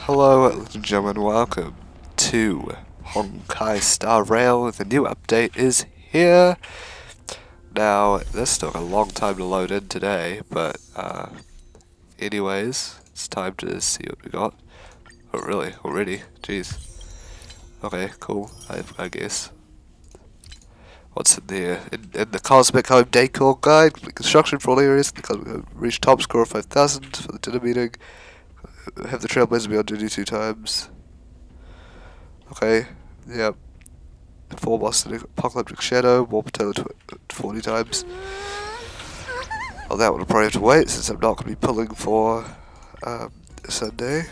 Hello, ladies and gentlemen, welcome to Honkai Star Rail. The new update is here. Now, this took a long time to load in today, but anyways, it's time to see what we got. Oh, really? Already? Jeez. Okay, cool, I guess. What's in there? In the Cosmic Home Decor Guide, construction for all areas. The Cosmic Home reach top score of 5,000 for the dinner meeting. Have the Trailblazer be on duty 2 times. Okay, yep. Four Boston Apocalyptic Shadow, War Potato 40 times. Well, that one will probably have to wait since I'm not going to be pulling for Sunday.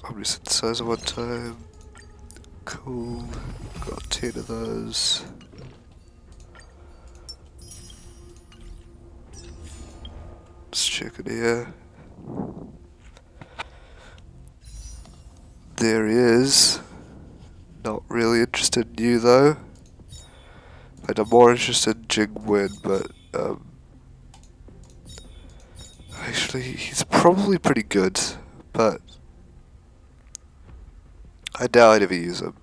I'm synthesizer one time. Cool. Got 10 of those. Let's check it here. There he is. Not really interested in you though. In fact, I'm more interested in Jingwen, but actually he's probably pretty good, but I doubt I'd ever use him.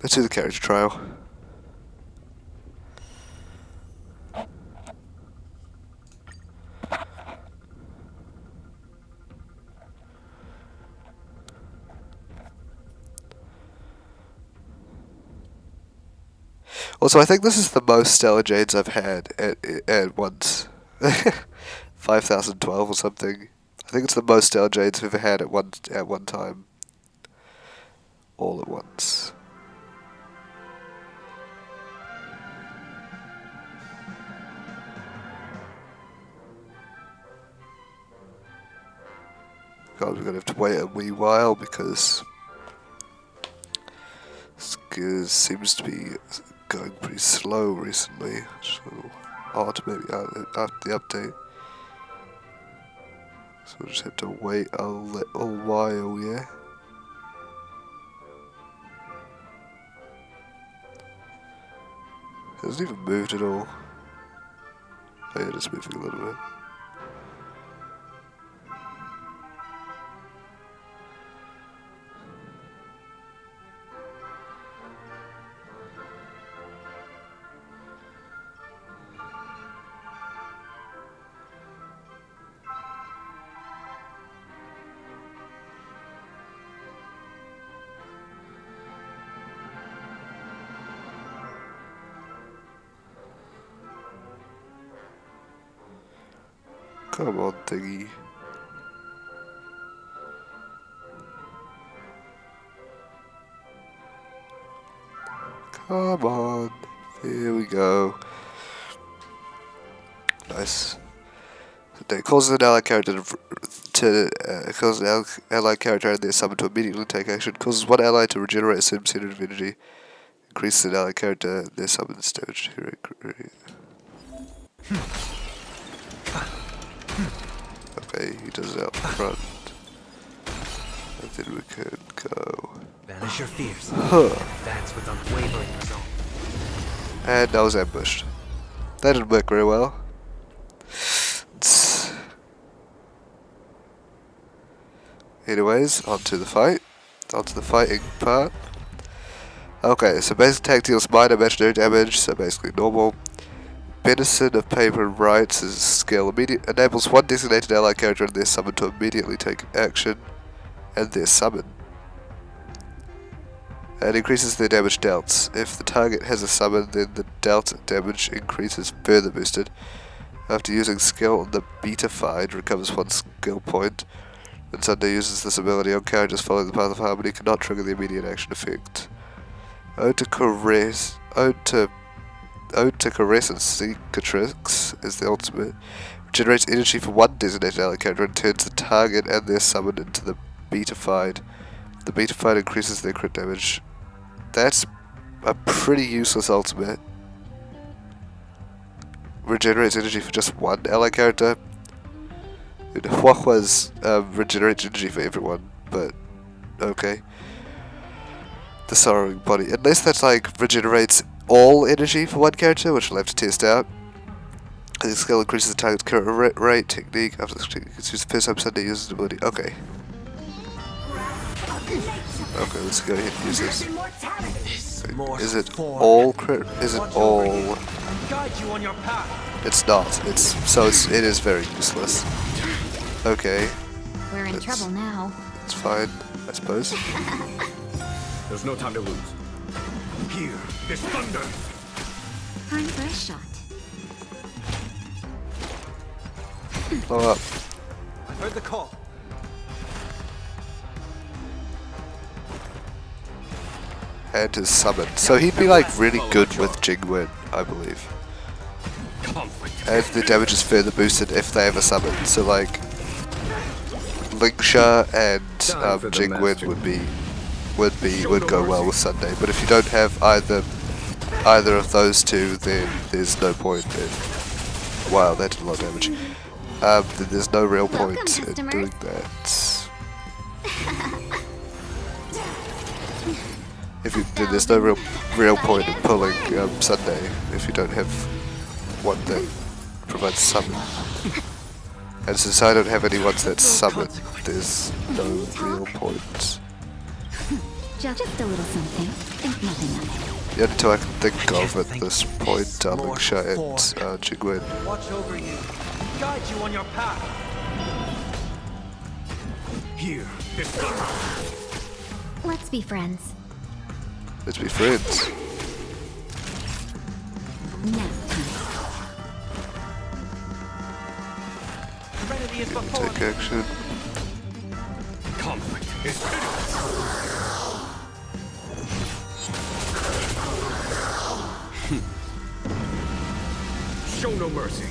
Let's do the character trial. Also, I think this is the most Stellar Jades I've had at once. 5,012 or something. I think it's the most Stellar Jades I've ever had at one time. All at once. God, we're gonna have to wait a wee while because this seems to be going pretty slow recently. Just a little odd maybe after the update. So we'll just have to wait a little while, yeah? It hasn't even moved at all. Oh yeah, it's moving a little bit. Come on, thingy. Come on. Here we go. Nice. It causes an allied character causes an allied character and their summon to immediately take action. Causes one ally to regenerate a certain percentage of energy. Increases an allied character and their summon's damage. Okay, he does it out front. And then we can go. Banish your fears. Huh. Advance with unwavering resolve. And I was ambushed. That didn't work very well. Anyways, onto the fight. Onto the fighting part. Okay, so basic attack deals minor imaginary damage, so basically normal. Benison of Paper and Rights is a skill. Enables one designated allied character and their summon to immediately take action. And their summon. And increases their damage dealt. If the target has a summon, then the dealt damage increases further boosted. After using skill, the Betafied recovers one skill point. When Sunday uses this ability on characters following the path of harmony, cannot trigger the immediate action effect. Ode to Caress and Cicatrix is the ultimate. Generates energy for one designated allied character and turns the target and their summon into the Betafied. The Betafied increases their crit damage. That's a pretty useless ultimate. Regenerates energy for just one allied character. Huahua's regenerates energy for everyone, but okay. The sorrowing body, unless that's like regenerates all energy for one character, which we'll have to test out. The skill increases the target's current rate. Technique after the technique is used the first time Sunday uses the ability. Okay. Okay, let's go ahead and use this. Is it all crit? Is it all? It's not. It is very useless. Okay. We're in trouble now. It's fine, I suppose. There's no time to lose. Here, this thunder! Time for a shot. Blow up. I heard the call. And his summon. So he'd be like really good with Jingwen, I believe. And the damage is further boosted if they have a summon. So like Linksha and Jingwen would go well with Sunday. But if you don't have either of those two, then there's no point in. Wow, that did a lot of damage. Then there's no real point in doing that. Then there's no real point in pulling Sunday if you don't have one that provides summon. And since I don't have any ones that summon, there's no real point. Just a little something. Think nothing of it. The only two I can think of at this point are Linksha and Jingwen. Watch over you. Guide you on your path. Here, this thunder! Let's be friends. Let's be friends. Now Serenity is before Take action. Conflict is finished! Show no mercy.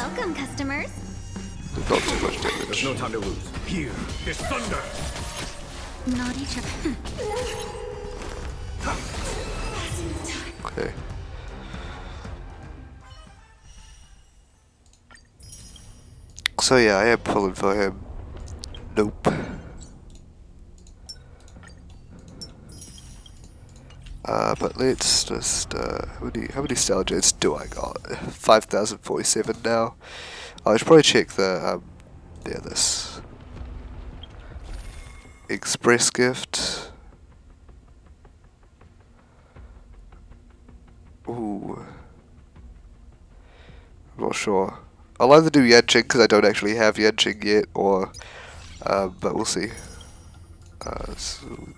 welcome, customers. Not too much There's damage. no time to lose. Here, this thunder! Naughty trouble. Okay. So yeah, I am pulling for him. Nope. But let's just how many Stellar Jets do I got? 5,047 now. I should probably check the this express gift. Ooh, I'm not sure. I'll either do Yanqing because I don't actually have Yanqing yet, or but we'll see. So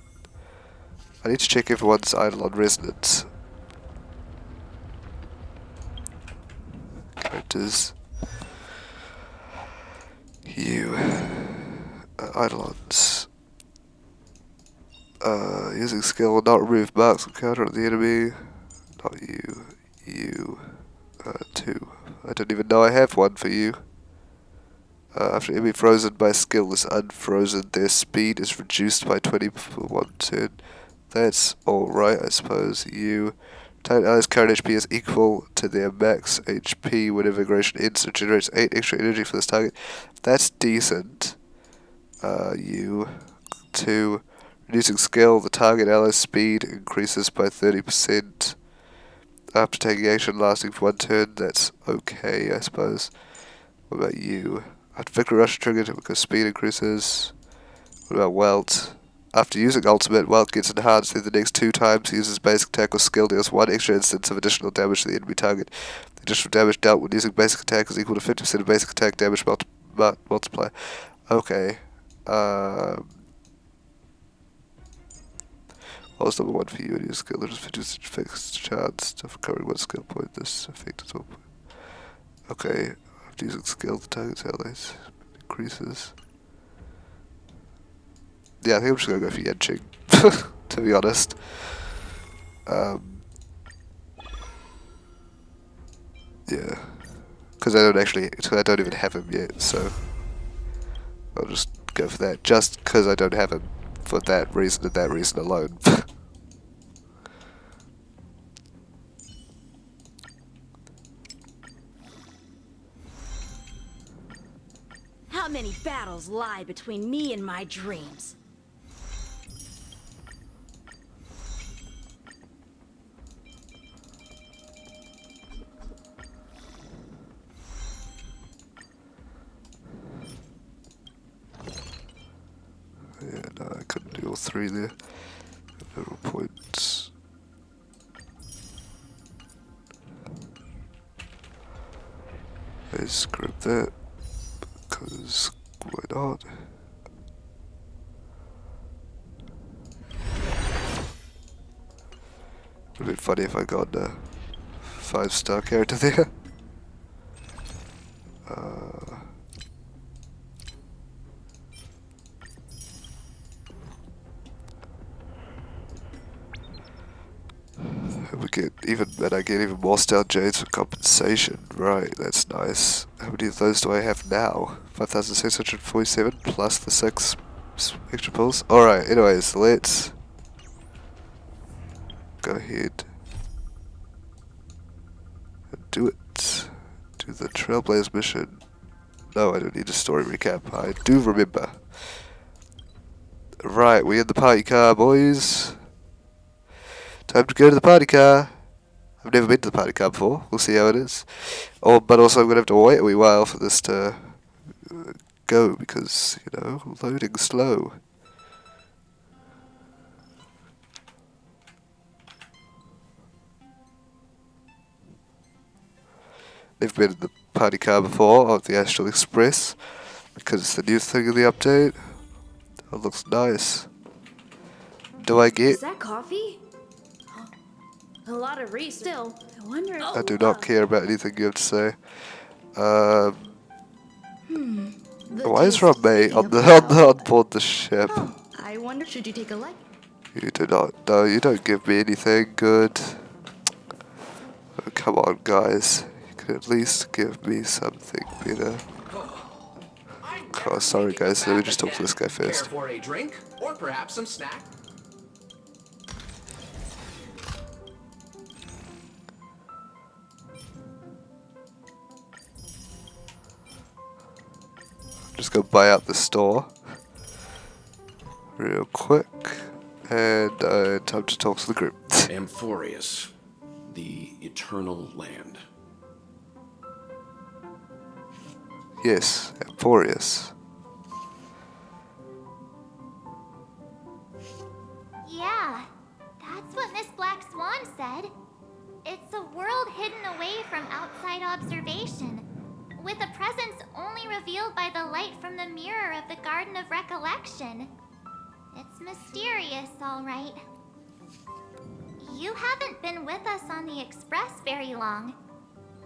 I need to check everyone's Eidolon resonance. Characters. You. Eidolons. Using skill will not remove marks on counter on the enemy. Not you. You. 2. I don't even know I have one for you. After enemy frozen by skill is unfrozen, their speed is reduced by 20 for 1 turn. That's alright, I suppose. You. Target allies' current HP is equal to their max HP whenever aggression ends. It generates 8 extra energy for this target. That's decent. You. 2. Reducing skill, the target ally's speed increases by 30%. After taking action lasting for 1 turn, that's okay, I suppose. What about you? After Victory Rush triggered because speed increases. What about Welt? After using ultimate, Welt gets enhanced. Then the next 2 times he uses basic attack or skill deals 1 extra instance of additional damage to the enemy target. The additional damage dealt when using basic attack is equal to 50% of basic attack damage multiplier. Okay. What was number 1 for you and your skill? There's 50% fixed chance of recovering 1 skill point. This effect is 1 point. Okay. After using skill, the target's allies increases. Yeah, I think I'm just gonna go for Yanqing, to be honest. Yeah, because I don't even have him yet, so I'll just go for that. Just because I don't have him, for that reason and that reason alone. Not many battles lie between me and my dreams. Yeah, no, I couldn't do all three there. No points. Let's grab that, because why not? It would have been funny if I got a 5-star character there. And we get even, and I get even more Star Jades for compensation. Right, that's nice. How many of those do I have now? 5,647 plus the 6 extra pulls. Alright, anyways, let's go ahead and do it. Do the Trailblaze mission. No, I don't need a story recap. I do remember. Right, we in the party car, boys. Time to go to the party car. I've never been to the party car before. We'll see how it is. Oh, but also I'm going to have to wait a wee while for this to go because, you know, loading slow. Never been in the party car before of the Astral Express because it's the new thing in the update. It looks nice. Do I get... Is that coffee? A lot of still. I wonder. I do not care about anything you have to say. Why is Ramay on board the ship? Oh, I wonder, should you take a look? You do not. No, you don't give me anything good. Oh, come on, guys. You could at least give me something better. Oh, sorry, guys. Let me just talk to this guy first. Care for a drink or perhaps some snack? Just go buy out the store real quick, and time to talk to the group. Amphorius, the eternal land. Yes, Amphorius. Yeah, that's what Miss Black Swan said. It's a world hidden away from outside observation, with a presence only revealed by the light from the mirror of the Garden of Recollection. It's mysterious, all right. You haven't been with us on the Express very long.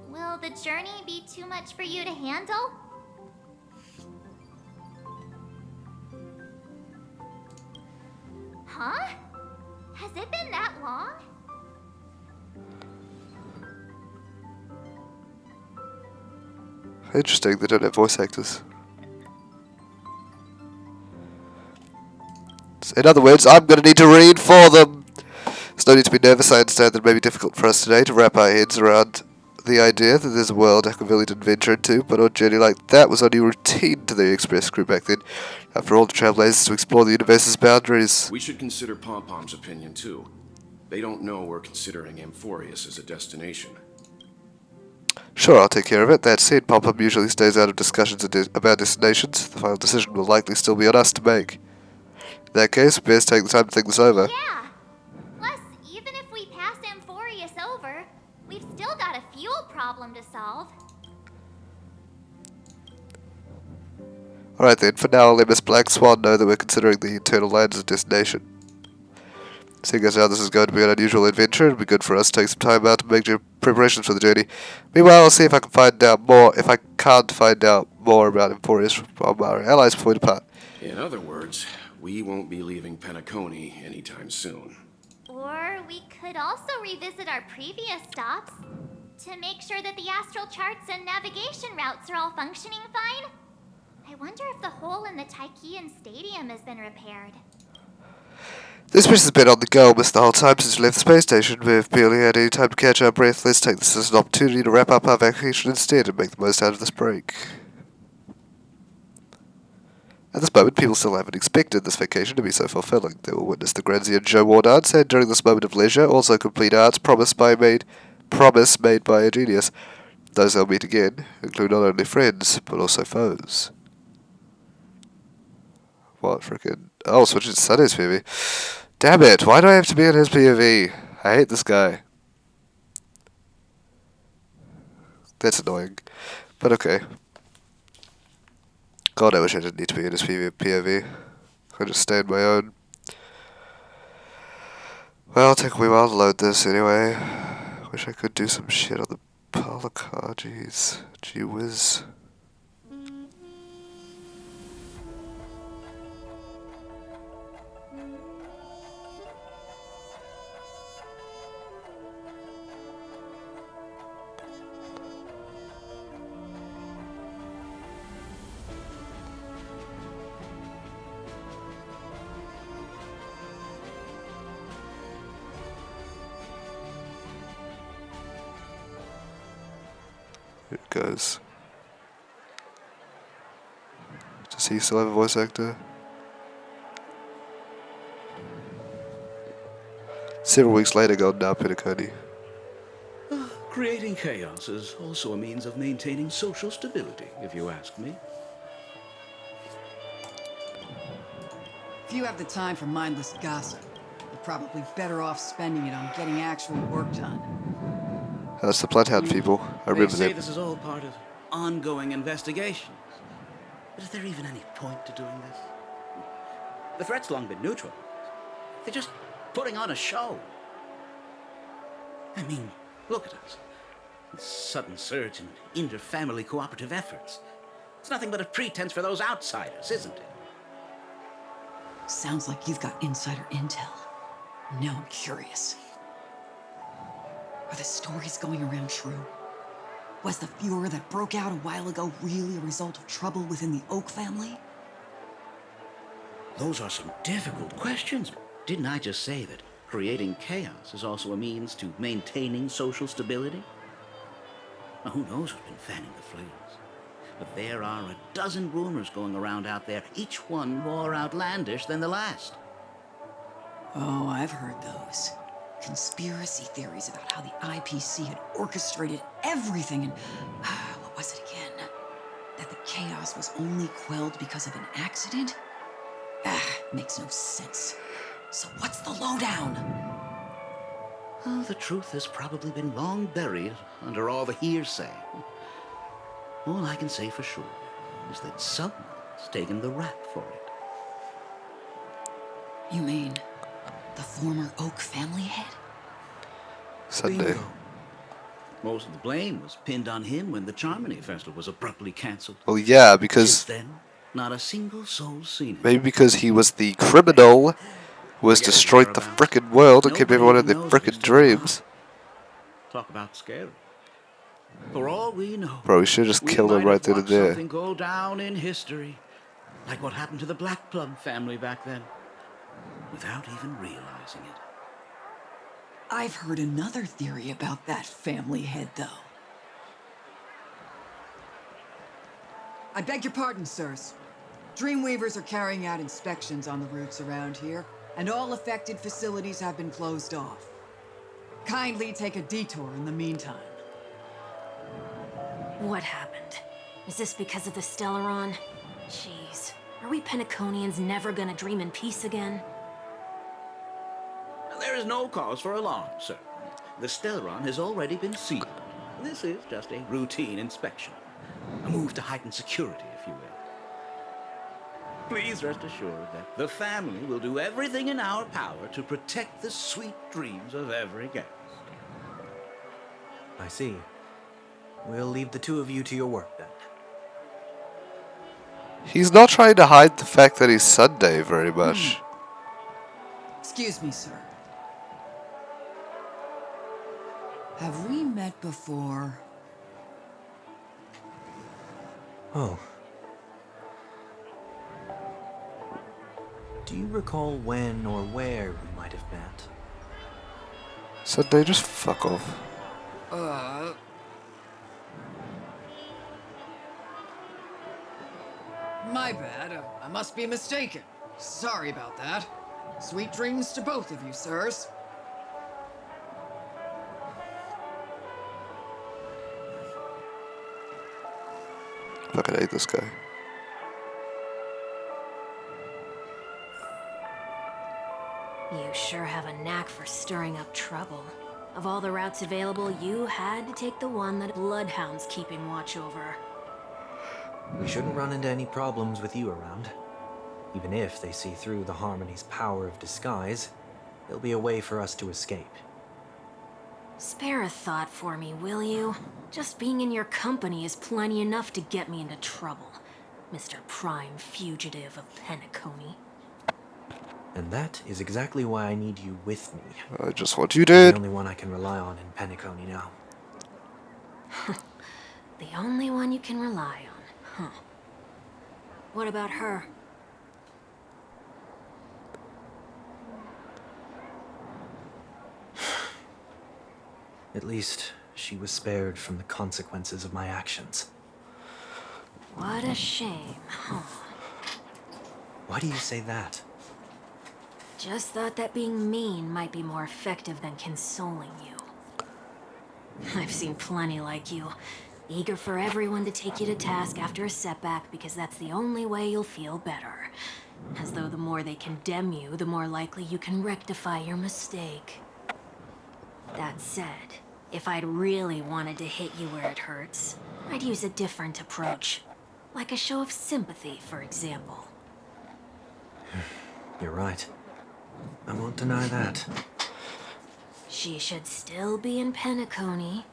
Will the journey be too much for you to handle? Huh? Has it been that long? Interesting, they don't have voice actors. In other words, I'm going to need to read for them. There's no need to be nervous. I understand that it may be difficult for us today to wrap our heads around the idea that there's a world Aquaville didn't venture into, but a journey like that was only routine to the Express crew back then. After all, the trailblazers to explore the universe's boundaries. We should consider Pom-Pom's opinion too. They don't know we're considering Amphorius as a destination. Sure, I'll take care of it. That said, Pom-Pom usually stays out of discussions about destinations. The final decision will likely still be on us to make. In that case, we best take the time to think this over. Yeah. Plus, even if we pass Amphorius over, we've still got a fuel problem to solve. Alright then, for now I'll let Miss Black Swan know that we're considering the Eternal Land as a destination. Seeing as how this is going to be an unusual adventure, it'll be good for us to take some time out to make preparations for the journey. Meanwhile, I'll see if I can find out more, if I can't find out more about Amphorius from our allies before we depart. In other words, we won't be leaving Penacony anytime soon. Or we could also revisit our previous stops to make sure that the astral charts and navigation routes are all functioning fine. I wonder if the hole in the Tychean Stadium has been repaired. This mission's been on the go almost the whole time since we left the space station. We've barely had any time to catch our breath. Let's take this as an opportunity to wrap up our vacation instead and make the most out of this break. At this moment, people still haven't expected this vacation to be so fulfilling. They will witness the Granzian Joe War dance, and during this moment of leisure, also complete Art's promise made by a genius. Those they'll meet again include not only friends, but also foes. What frickin'... Oh, switching to Sunday's POV. Damn it, why do I have to be in his POV? I hate this guy. That's annoying. But okay. God, I wish I didn't need to be in his POV. I could just stay on my own. Well, it'll take a wee while to load this anyway. Wish I could do some shit on the parlor car, jeez. Gee whiz. Here it goes. Does he still have a voice actor? Several weeks later, God now Pinnacone. Creating chaos is also a means of maintaining social stability, if you ask me. If you have the time for mindless gossip, you're probably better off spending it on getting actual work done. That's the Bloodhound people. I They remember say them. this is all part of ongoing investigations. But is there even any point to doing this? The threat's long been neutral. They're just putting on a show. I mean, look at us. This sudden surge in inter-family cooperative efforts. It's nothing but a pretense for those outsiders, isn't it? Sounds like you've got insider intel. Now I'm curious. Are the stories going around true? Was the furor that broke out a while ago really a result of trouble within the Oak family? Those are some difficult questions. Didn't I just say that creating chaos is also a means to maintaining social stability? Now, who knows who's been fanning the flames? But there are a dozen rumors going around out there, each one more outlandish than the last. Oh, I've heard those. Conspiracy theories about how the IPC had orchestrated everything and... what was it again? That the chaos was only quelled because of an accident? Makes no sense. So what's the lowdown? Well, the truth has probably been long buried under all the hearsay. All I can say for sure is that someone's taken the rap for it. You mean the former Oak family head? Sunday. Bingo. Most of the blame was pinned on him when the Charmony Festival was abruptly cancelled. Well, yeah, Since because... then, not a single soul seen it. Maybe because he was the criminal who has destroyed the frickin' world and kept everyone in their frickin' dreams. Talk about scary. For all we know, Bro, we should just kill him right then and there. Something go down in history, like what happened to the Black Plum family back then, without even realizing it. I've heard another theory about that family head, though. I beg your pardon, sirs. Dreamweavers are carrying out inspections on the routes around here, and all affected facilities have been closed off. Kindly take a detour in the meantime. What happened? Is this because of the Stellaron? Jeez. Are we Pennaconians never gonna dream in peace again? There is no cause for alarm, sir. The Stellaron has already been sealed. This is just a routine inspection. A move to heighten security, if you will. Please rest assured that the family will do everything in our power to protect the sweet dreams of every guest. I see. We'll leave the two of you to your work then. He's not trying to hide the fact that he's Sunday very much. Excuse me, sir. Have we met before? Oh. Do you recall when or where we might have met? Sunday, just fuck off. My bad. I must be mistaken. Sorry about that. Sweet dreams to both of you, sirs. Fucking hate this guy. You sure have a knack for stirring up trouble. Of all the routes available, you had to take the one that Bloodhound's keeping watch over. We shouldn't run into any problems with you around. Even if they see through the Harmony's power of disguise, there'll be a way for us to escape. Spare a thought for me, will you? Just being in your company is plenty enough to get me into trouble, Mr. Prime Fugitive of Penacony. And that is exactly why I need you with me. Just what you You're did. the only one I can rely on in Penacony now. The only one you can rely on, huh? What about her? At least, she was spared from the consequences of my actions. What a shame, huh? Why do you say that? Just thought that being mean might be more effective than consoling you. I've seen plenty like you, eager for everyone to take you to task after a setback because that's the only way you'll feel better. As though the more they condemn you, the more likely you can rectify your mistake. That said, if I'd really wanted to hit you where it hurts, I'd use a different approach. Like a show of sympathy, for example. You're right. I won't deny that. She should still be in Penacony.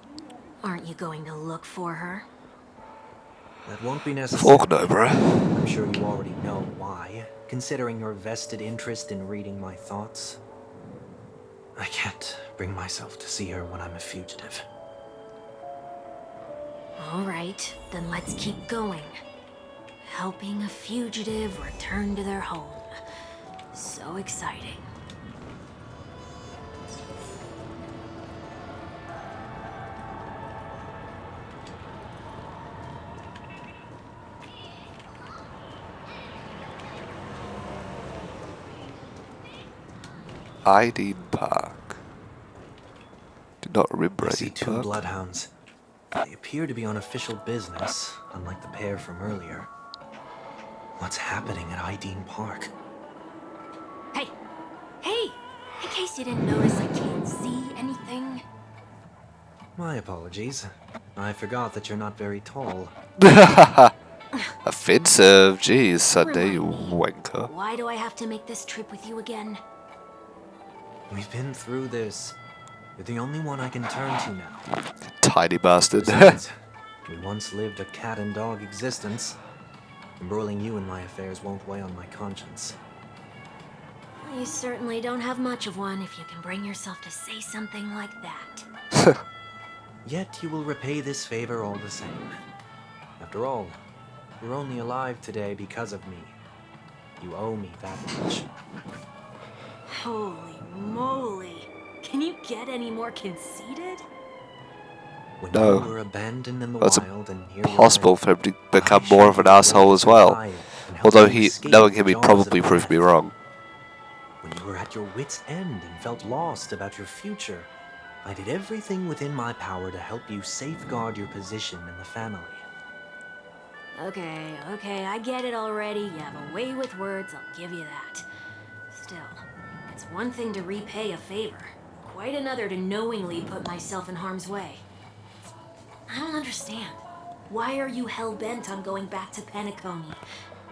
Aren't you going to look for her? That won't be necessary. Fuck no, bro. I'm sure you already know why, considering your vested interest in reading my thoughts. I can't bring myself to see her when I'm a fugitive. All right, then let's keep going. Helping a fugitive return to their home. So exciting. Iden Park. Did not remember I see Iden two Park. bloodhounds. They appear to be on official business, unlike the pair from earlier. What's happening at Iden Park? Hey! Hey! In case you didn't notice, I can't see anything. My apologies. I forgot that you're not very tall. Offensive. Jeez, Sunday, you Remind me, wanker. why do I have to make this trip with you again? We've been through this. You're the only one I can turn to now. Tiny bastard. Besides, we once lived a cat and dog existence. Embroiling you in my affairs won't weigh on my conscience. You certainly don't have much of one if you can bring yourself to say something like that. Yet you will repay this favor all the same. After all, you're only alive today because of me. You owe me that much. Holy moly. Can you get any more conceited? When No. you were abandoned in the It's wild and here you Possible are, for him to I become showed more of you an a way asshole to as well. survive and help Although you escape knowing the him, he jaws probably of proved me death. wrong. When you were at your wit's end and felt lost about your future, I did everything within my power to help you safeguard your position in the family. Okay, I get it already. You have a way with words, I'll give you that. Still, it's one thing to repay a favor, quite another to knowingly put myself in harm's way. I don't understand. Why are you hell-bent on going back to Penacony?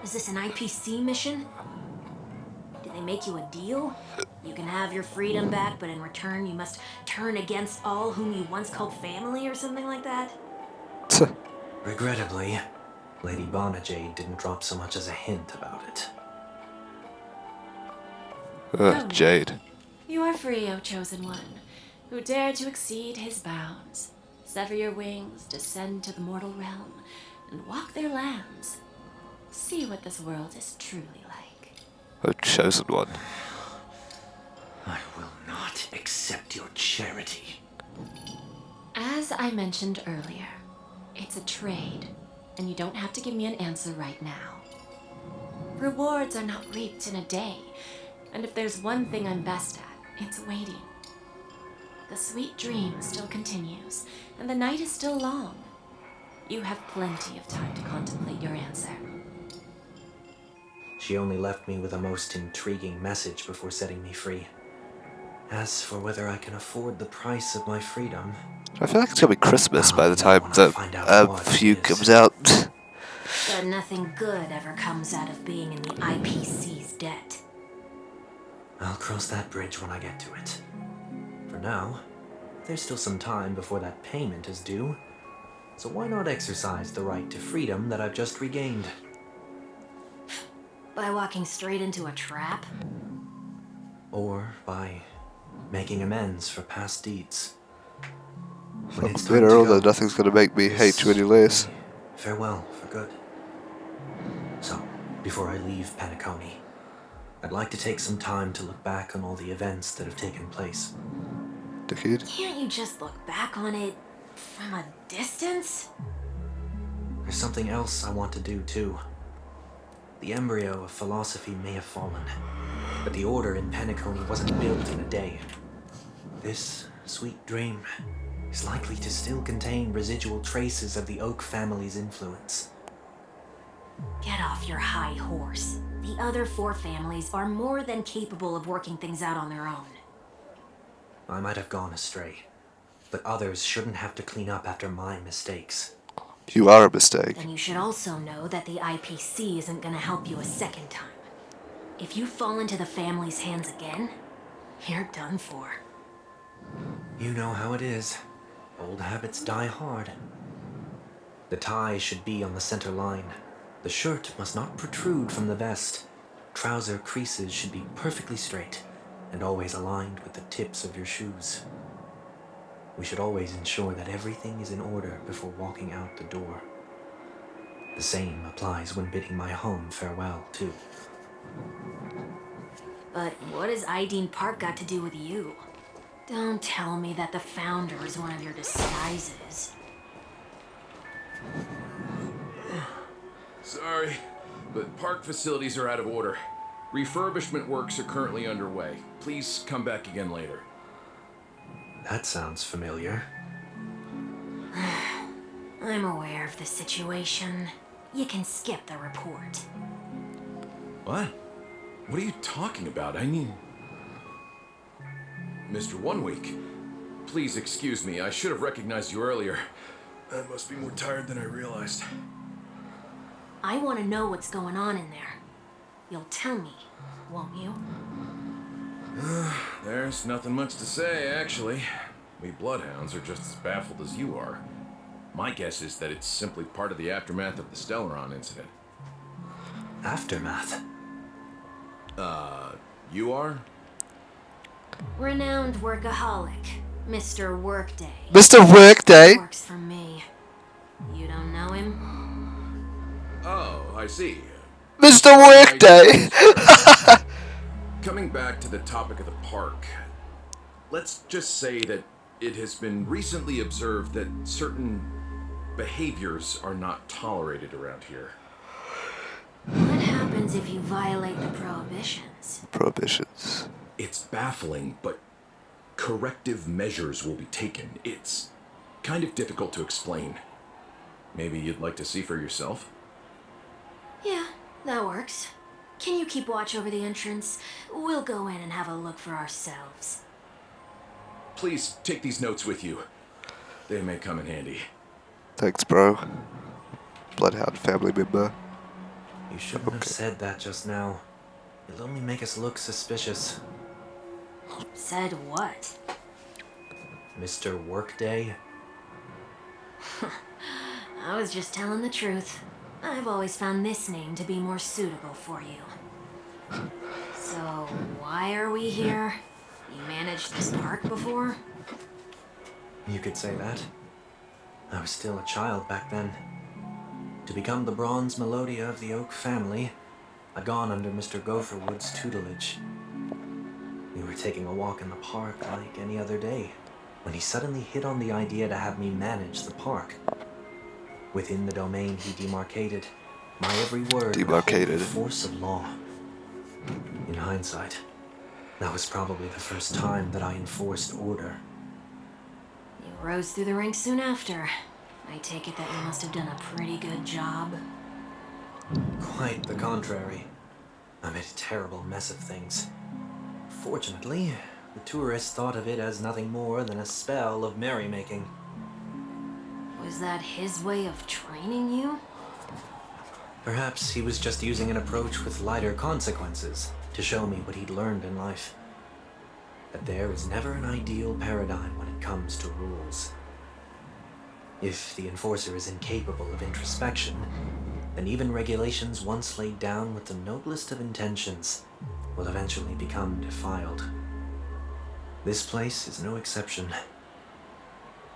Is this an IPC mission? Did they make you a deal? You can have your freedom back, but in return you must turn against all whom you once called family or something like that? Regrettably, Lady Bonajade didn't drop so much as a hint about it. Jade. You are free, O Chosen One, who dare to exceed his bounds. Sever your wings, descend to the mortal realm, and walk their lands. See what this world is truly like. A chosen one. I will not accept your charity. As I mentioned earlier, it's a trade, and you don't have to give me an answer right now. Rewards are not reaped in a day, and if there's one thing I'm best at, it's waiting. The sweet dream still continues, and the night is still long. You have plenty of time to contemplate your answer. She only left me with a most intriguing message before setting me free. As for whether I can afford the price of my freedom, I feel like it's gonna be Christmas by the time when I that find out what it Feud is. comes out. But nothing good ever comes out of being in the IPC's debt. I'll cross that bridge when I get to it. For now, there's still some time before that payment is due, so why not exercise the right to freedom that I've just regained? By walking straight into a trap? Or by making amends for past deeds. Fuck a bitter, although nothing's gonna make me hate you any less. Farewell for good. So, before I leave Penacony, I'd like to take some time to look back on all the events that have taken place. Dickhead. Can't you just look back on it from a distance? There's something else I want to do too. The embryo of philosophy may have fallen, but the order in Penacony wasn't built in a day. This sweet dream is likely to still contain residual traces of the Oak family's influence. Get off your high horse. The other 4 families are more than capable of working things out on their own. I might have gone astray, but others shouldn't have to clean up after my mistakes. You are a mistake. And you should also know that the IPC isn't gonna help you a second time. If you fall into the family's hands again, you're done for. You know how it is. Old habits die hard. The tie should be on the center line. The shirt must not protrude from the vest. Trouser creases should be perfectly straight and always aligned with the tips of your shoes. We should always ensure that everything is in order before walking out the door. The same applies when bidding my home farewell, too. But what has Ideen Park got to do with you? Don't tell me that the Founder is one of your disguises. Sorry, but park facilities are out of order. Refurbishment works are currently underway. Please come back again later. That sounds familiar. I'm aware of the situation. You can skip the report. What? What are you talking about? I mean... Mr. One Week, please excuse me. I should have recognized you earlier. I must be more tired than I realized. I want to know what's going on in there. You'll tell me, won't you? There's nothing much to say, actually. We Bloodhounds are just as baffled as you are. My guess is that it's simply part of the aftermath of the Stellaron incident. Aftermath? You are? Renowned workaholic, Mr. Workday. Mr. Workday? Works for me. You don't know him? Oh, I see. Mr. Workday! Coming back to the topic of the park, let's just say that it has been recently observed that certain behaviors are not tolerated around here. What happens if you violate the prohibitions? Prohibitions. It's baffling, but corrective measures will be taken. It's kind of difficult to explain. Maybe you'd like to see for yourself? Yeah, that works. Can you keep watch over the entrance? We'll go in and have a look for ourselves. Please take these notes with you. They may come in handy. Thanks, bro. Bloodhound family member. You shouldn't have said that just now. It'll only make us look suspicious. Said what? Mr. Workday? I was just telling the truth. I've always found this name to be more suitable for you. So, why are we here? You managed this park before? You could say that. I was still a child back then. To become the bronze Melodia of the Oak family, I'd gone under Mr. Gopherwood's tutelage. We were taking a walk in the park like any other day, when he suddenly hit on the idea to have me manage the park. Within the domain he demarcated, My every word would hold the Demarcated. force of law. In hindsight, that was probably the first time that I enforced order. You rose through the ranks soon after. I take it that you must have done a pretty good job. Quite the contrary. I made a terrible mess of things. Fortunately, the tourist thought of it as nothing more than a spell of merrymaking. Was that his way of training you? Perhaps he was just using an approach with lighter consequences to show me what he'd learned in life. That there is never an ideal paradigm when it comes to rules. If the enforcer is incapable of introspection, then even regulations once laid down with the noblest of intentions will eventually become defiled. This place is no exception.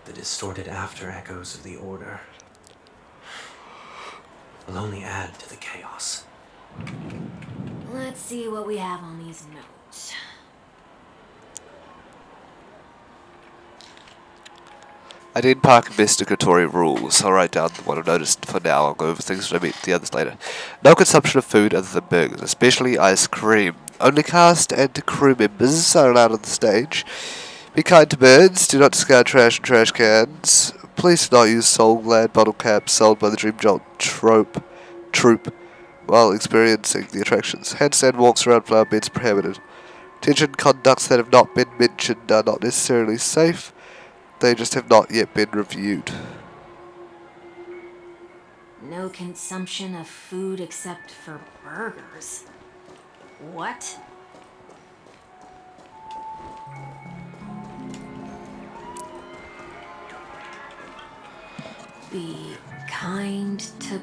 The distorted after echoes of the Order will only add to the chaos. Let's see what we have on these notes. I did park investigatory rules. I'll write down what I've noticed for now. I'll go over things when I meet the others later. No consumption of food other than burgers, especially ice cream. Only cast and crew members are allowed on the stage. Be kind to birds. Do not discard trash in trash cans. Please do not use Soul Glad bottle caps sold by the Dream Jolt Troop while experiencing the attractions. Handstand walks around flower beds prohibited. Attention, conducts that have not been mentioned are not necessarily safe. They just have not yet been reviewed. No consumption of food except for burgers. What? Be kind to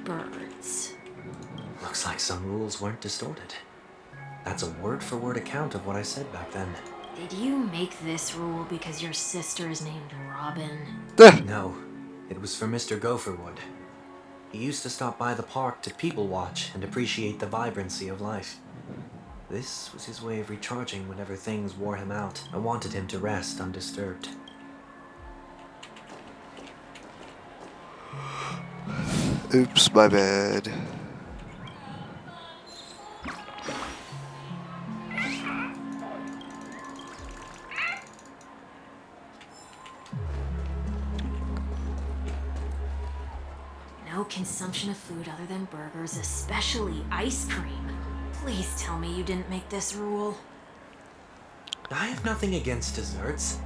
birds. Looks like some rules weren't distorted. That's a word-for-word account of what I said back then. Did you make this rule because your sister is named Robin? No, it was for Mr. Gopherwood. He used to stop by the park to people watch and appreciate the vibrancy of life. This was his way of recharging whenever things wore him out. I wanted him to rest undisturbed. Oops, my bad. No consumption of food other than burgers, especially ice cream. Please tell me you didn't make this rule. I have nothing against desserts.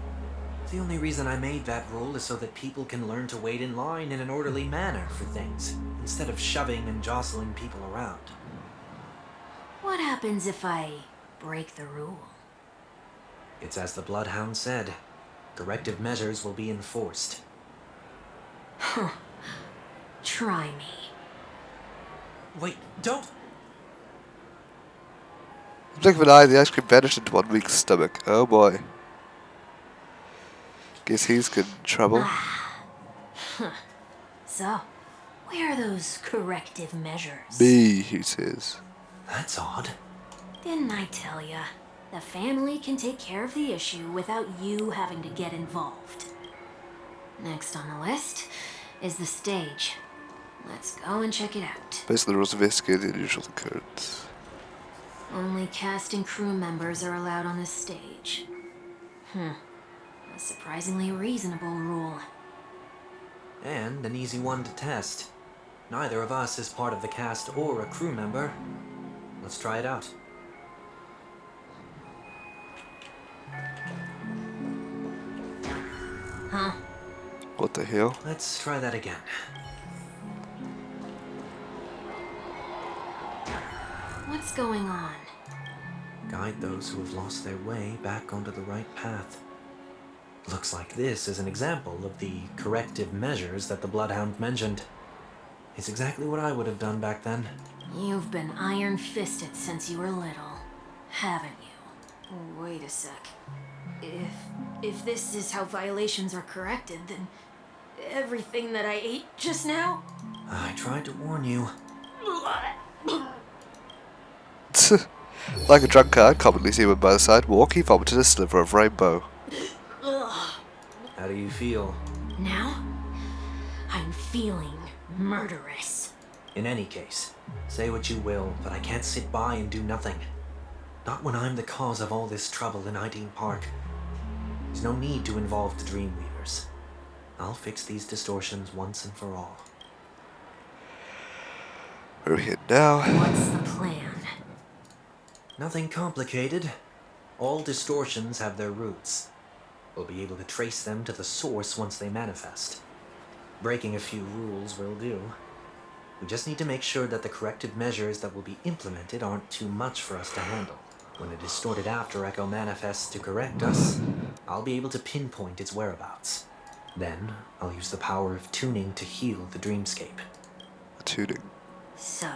The only reason I made that rule is so that people can learn to wait in line in an orderly manner for things, instead of shoving and jostling people around. What happens if I break the rule? It's as the Bloodhound said. Corrective measures will be enforced. Huh. Try me. Wait, don't! Blink of an eye, the ice cream vanished into 1 week's stomach. Oh boy. Guess he's good in trouble. So, where are those corrective measures? Me, he says. That's odd. Didn't I tell ya? The family can take care of the issue without you having to get involved. Next on the list is the stage. Let's go and check it out. Based on the rules of investigate the unusual occurrence. Only cast and crew members are allowed on this stage. A surprisingly reasonable rule. And an easy one to test. Neither of us is part of the cast or a crew member. Let's try it out. Huh? What the hell? Let's try that again. What's going on? Guide those who have lost their way back onto the right path. Looks like this is an example of the corrective measures that the Bloodhound mentioned. It's exactly what I would have done back then. You've been iron-fisted since you were little, haven't you? Wait a sec. If this is how violations are corrected, then everything that I ate just now? I tried to warn you. Like a drunkard commonly seen by the sidewalk, he vomited a sliver of rainbow. How do you feel? Now, I'm feeling murderous. In any case, say what you will, but I can't sit by and do nothing. Not when I'm the cause of all this trouble in Ideen Park. There's no need to involve the Dreamweavers. I'll fix these distortions once and for all. Where are we heading now? What's the plan? Nothing complicated. All distortions have their roots. We'll be able to trace them to the source once they manifest. Breaking a few rules will do. We just need to make sure that the corrective measures that will be implemented aren't too much for us to handle. When a distorted after echo manifests to correct us, I'll be able to pinpoint its whereabouts. Then, I'll use the power of tuning to heal the dreamscape. Tuning. So,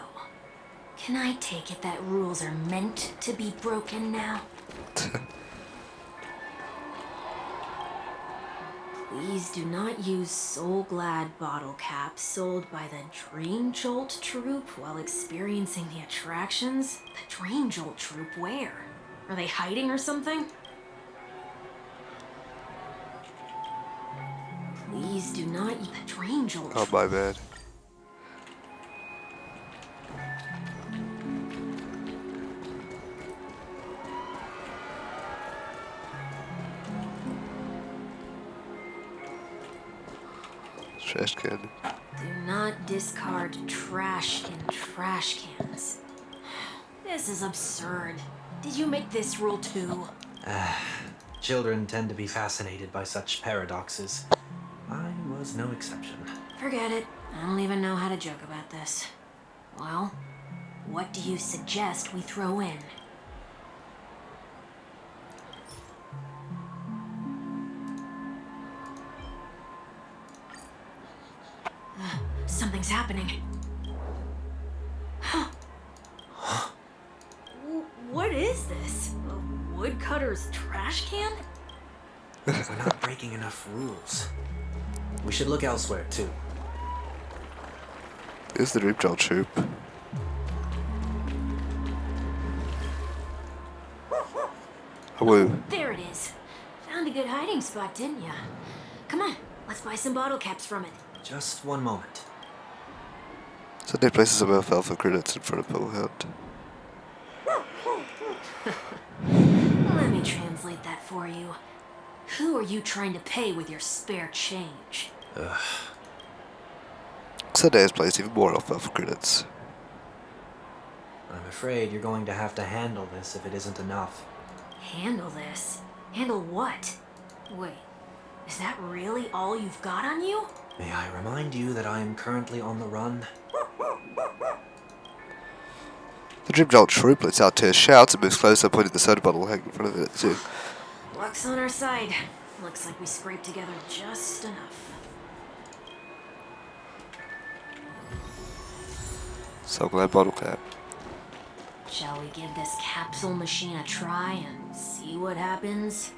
can I take it that rules are meant to be broken now? Please do not use Soul Glad bottle caps sold by the Dream Jolt Troupe while experiencing the attractions. The Dream Jolt Troupe, where? Are they hiding or something? Please do not use the Dream Jolt Oh, Troupe. my bad. Trash can. Do not discard trash in trash cans. This is absurd. Did you make this rule too? Children tend to be fascinated by such paradoxes. I was no exception. Forget it. I don't even know how to joke about this. Well, what do you suggest we throw in? Something's happening. What is this? A woodcutter's trash can? We're not breaking enough rules. We should look elsewhere, too. Here's the Dream Jolt Troop. A woo. There it is. Found a good hiding spot, didn't ya? Come on, let's buy some bottle caps from it. Just one moment. Sunday places above alpha credits in front of Bullhound. Let me translate that for you. Who are you trying to pay with your spare change? Sunday has placed even more alpha credits. I'm afraid you're going to have to handle this if it isn't enough. Handle this? Handle what? Wait, is that really all you've got on you? May I remind you that I am currently on the run? The Dream Jolt Troop lets out tear shouts and moves closer, pointing the soda bottle hanging in front of it too. Luck's on our side. Looks like we scraped together just enough. So glad bottle cap. Shall we give this capsule machine a try and see what happens?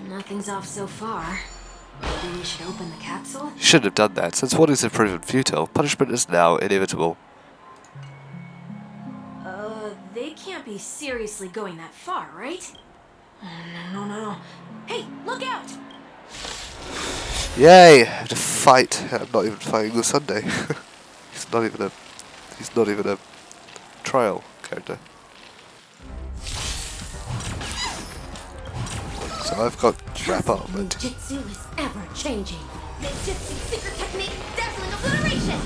Nothing's off so far. Maybe we should open the capsule? You shouldn't have done that. Since warnings have proven futile, punishment is now inevitable. They can't be seriously going that far, right? No. Hey, look out! Yay! I have to fight. I'm not even fighting the Sunday. He's not even a trial character. So I've got wrap armament. Jitsu is ever changing. Ninjutsu secret technique, dazzling obliteration.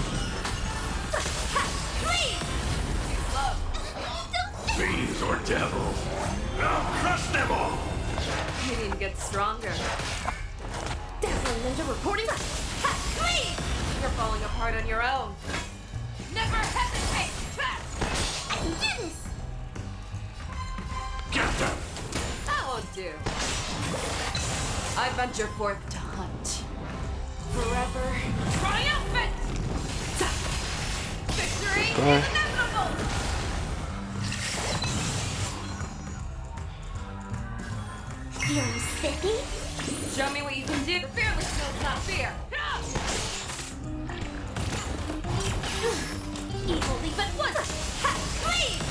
Fiends or devils, I'll crush them all! You need to get stronger. Dazzling ninja reporting. You're falling apart on your own. Never hesitate. I can do this. Get them! That won't do. I venture forth to hunt. Forever triumphant! Victory is inevitable! Feeling spiffy? Show me what you can do. The fearless knows not fear. Evilly but once! Ha! Please!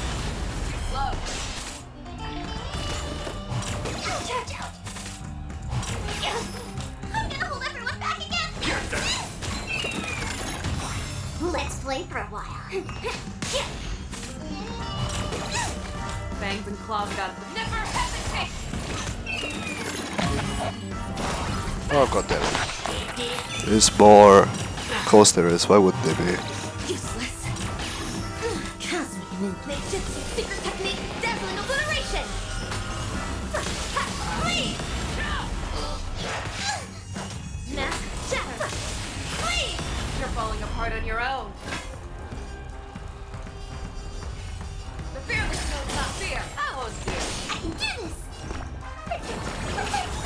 Slow. Ouch, ouch, ouch! I'm gonna hold everyone back again! Let's play for a while. Fangs and claws got the never hesitate. Oh god damn it. There's more. Of course there is, why wouldn't there be? Useless. Cosmic ninjutsu, secret technique, dazzling obliteration! Please! Mask shatter! Please! You're falling apart on your own. The fearless knows not fear. I won't do. I can do this!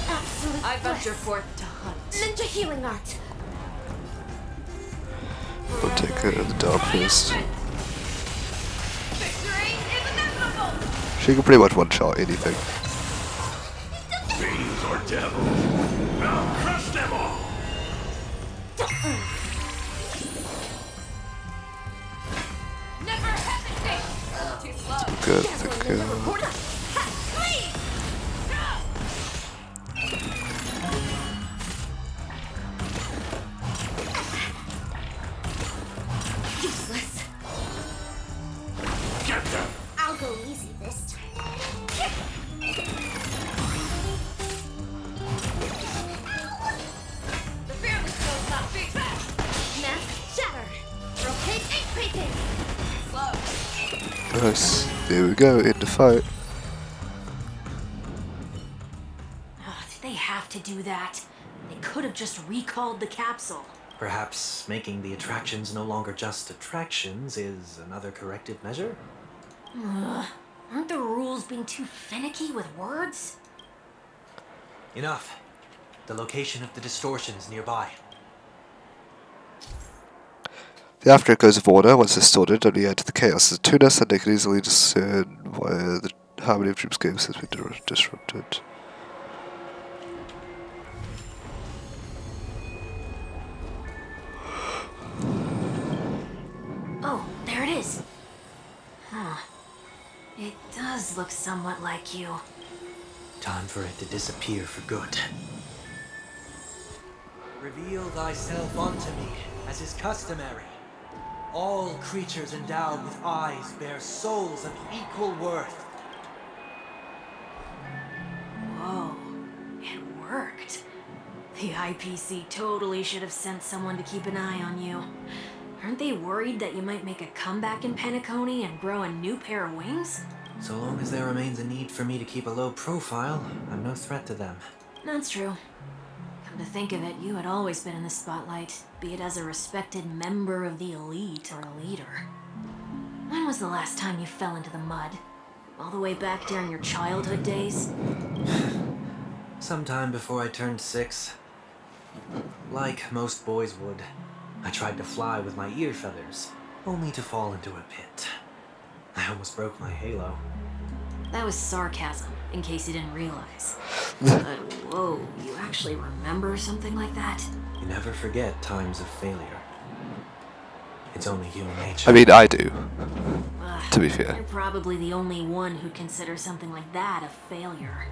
Absolute I venture bliss. forth to hunt. Ninja healing art! We'll take care of the dog first. Victory is inevitable. She can pretty much one-shot anything. Fiends or devils. I'll crush them all. Never hesitate. Too slow. Good, Dazzling thank ninja you. reporter! Ha! Please! Useless. Get them. I'll go easy this time. The fearless knows not fear. Mask shatter! Rotate ink painting! Slow. Nice. There we go, in the fight. Did they have to do that? They could have just recalled the capsule. Perhaps making the attractions no longer just attractions is another corrective measure? Aren't the rules being too finicky with words? Enough. The location of the distortion is nearby. The after echoes of order, once distorted, only add to the chaos as a tuner, and they can easily discern where the harmony of dreamscapes has been disrupted. Oh, there it is. Huh. It does look somewhat like you. Time for it to disappear for good. Reveal thyself unto me, as is customary. All creatures endowed with eyes bear souls of equal worth. Whoa. It worked. The IPC totally should have sent someone to keep an eye on you. Aren't they worried that you might make a comeback in Penacony and grow a new pair of wings? So long as there remains a need for me to keep a low profile, I'm no threat to them. That's true. Come to think of it, you had always been in the spotlight, be it as a respected member of the elite or a leader. When was the last time you fell into the mud? All the way back during your childhood days? Sometime before I turned 6. Like most boys would, I tried to fly with my ear feathers, only to fall into a pit. I almost broke my halo. That was sarcasm, in case you didn't realize. But whoa, you actually remember something like that? You never forget times of failure. It's only human nature. I mean, I do, Ugh, to be fair. You're probably the only one who'd consider something like that a failure.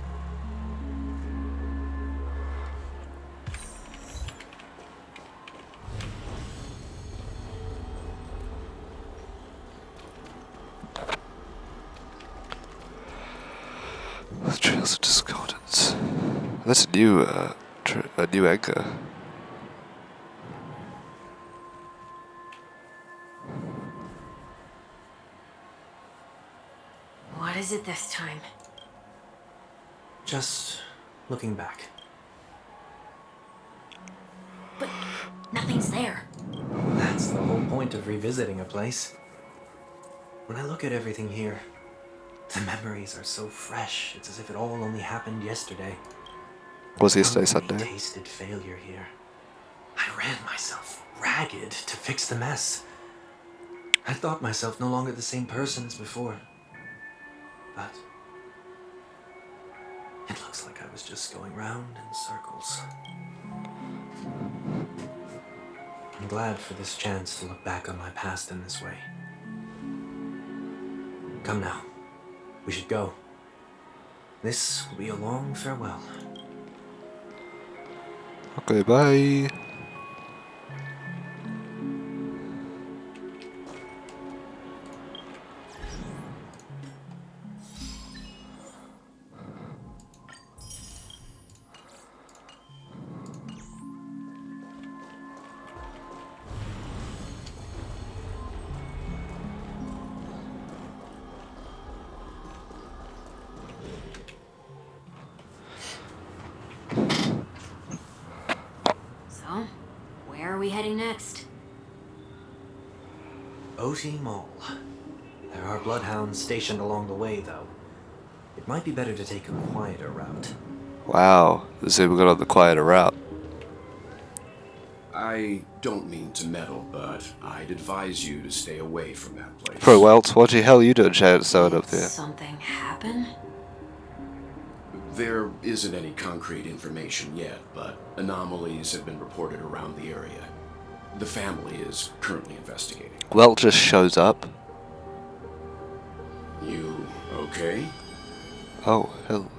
The Trails of Discordance. That's a new anchor. What is it this time? Just looking back. But nothing's there. That's the whole point of revisiting a place. When I look at everything here, the memories are so fresh, it's as if it all only happened yesterday. Was yesterday I only Sunday? tasted failure here. I ran myself ragged to fix the mess. I thought myself no longer the same person as before. But It looks like I was just going round in circles. I'm glad for this chance to look back on my past in this way. Come now. We should go. This will be a long farewell. Okay, bye. So, where are we heading next? OT Mall. There are bloodhounds stationed along the way, though. It might be better to take a quieter route. Wow, so we got on the quieter route. I don't mean to meddle, but I'd advise you to stay away from that place. Bro, Welt, what the hell are you doing shouting someone up there? Something happen? There isn't any concrete information yet, but anomalies have been reported around the area. The family is currently investigating. Welt just shows up. You okay? Oh, hell.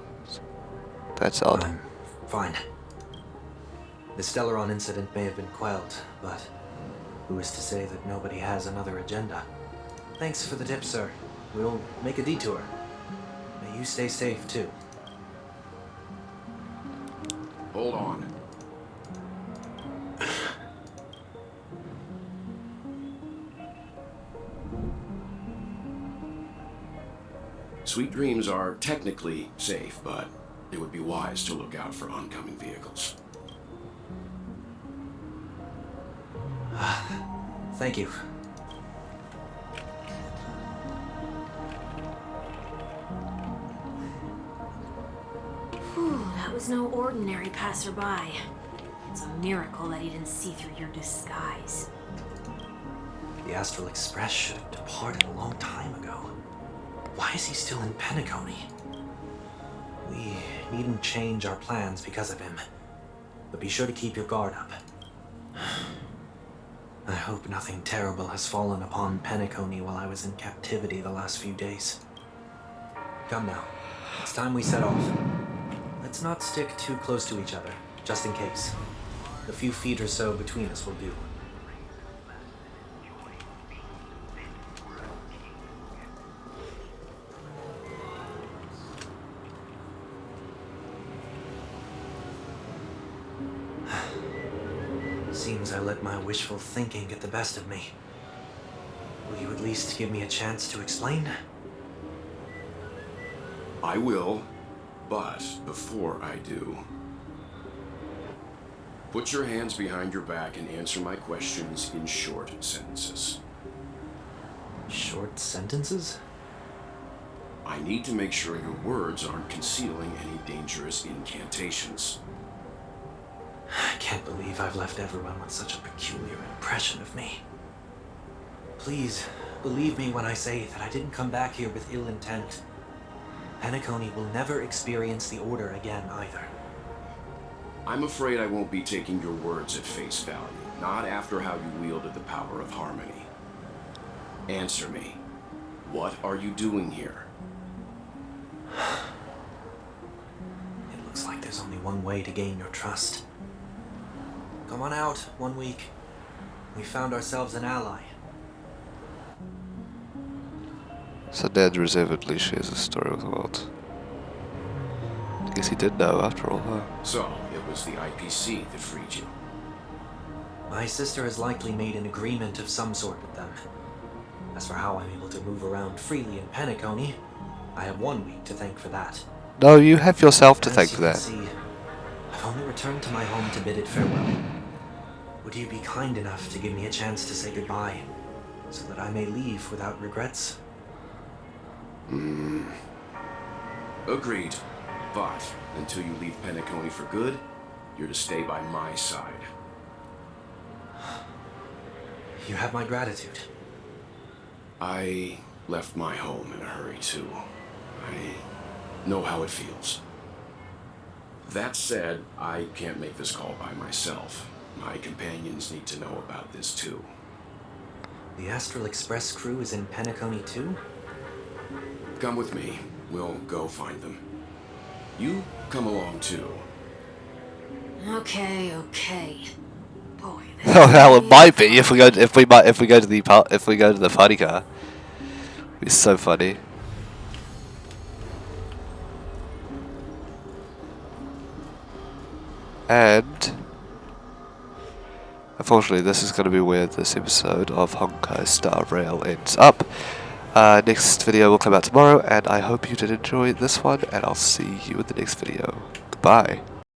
That's odd. I'm fine. The Stellaron incident may have been quelled, but who is to say that nobody has another agenda? Thanks for the tip, sir. We'll make a detour. May you stay safe, too. Hold on. Sweet Dreams are technically safe, but it would be wise to look out for oncoming vehicles. Thank you. Whew, that was no ordinary passerby. It's a miracle that he didn't see through your disguise. The Astral Express should have departed a long time ago. Why is he still in Penacony? We needn't change our plans because of him. But be sure to keep your guard up. I hope nothing terrible has fallen upon Penacony while I was in captivity the last few days. Come now. It's time we set off. Let's not stick too close to each other, just in case. A few feet or so between us will do. Seems I let my wishful thinking get the best of me. Will you at least give me a chance to explain? I will, but before I do, put your hands behind your back and answer my questions in short sentences. Short sentences? I need to make sure your words aren't concealing any dangerous incantations. I can't believe I've left everyone with such a peculiar impression of me. Please, believe me when I say that I didn't come back here with ill intent. Penacony will never experience the Order again, either. I'm afraid I won't be taking your words at face value, not after how you wielded the power of harmony. Answer me. What are you doing here? It looks like there's only one way to gain your trust. Come on out, 1 week. We found ourselves an ally. So Ned reservedly shares a story with Walt. I guess he did know after all, huh? So, it was the IPC that freed you. My sister has likely made an agreement of some sort with them. As for how I'm able to move around freely in Penacony, I have 1 week to thank for that. No, you have yourself to thank for that. As you can see, I've only returned to my home to bid it farewell. Would you be kind enough to give me a chance to say goodbye, so that I may leave without regrets? Agreed. But until you leave Penacony for good, you're to stay by my side. You have my gratitude. I left my home in a hurry, too. I know how it feels. That said, I can't make this call by myself. My companions need to know about this too. The Astral Express crew is in Penacony too? Come with me. We'll go find them. You come along too. Okay. Boy, Oh hell, it might be if we go to the party car. It'd be so funny. And unfortunately, this is going to be where this episode of Honkai Star Rail ends up. Next video will come out tomorrow, and I hope you did enjoy this one, and I'll see you in the next video. Goodbye.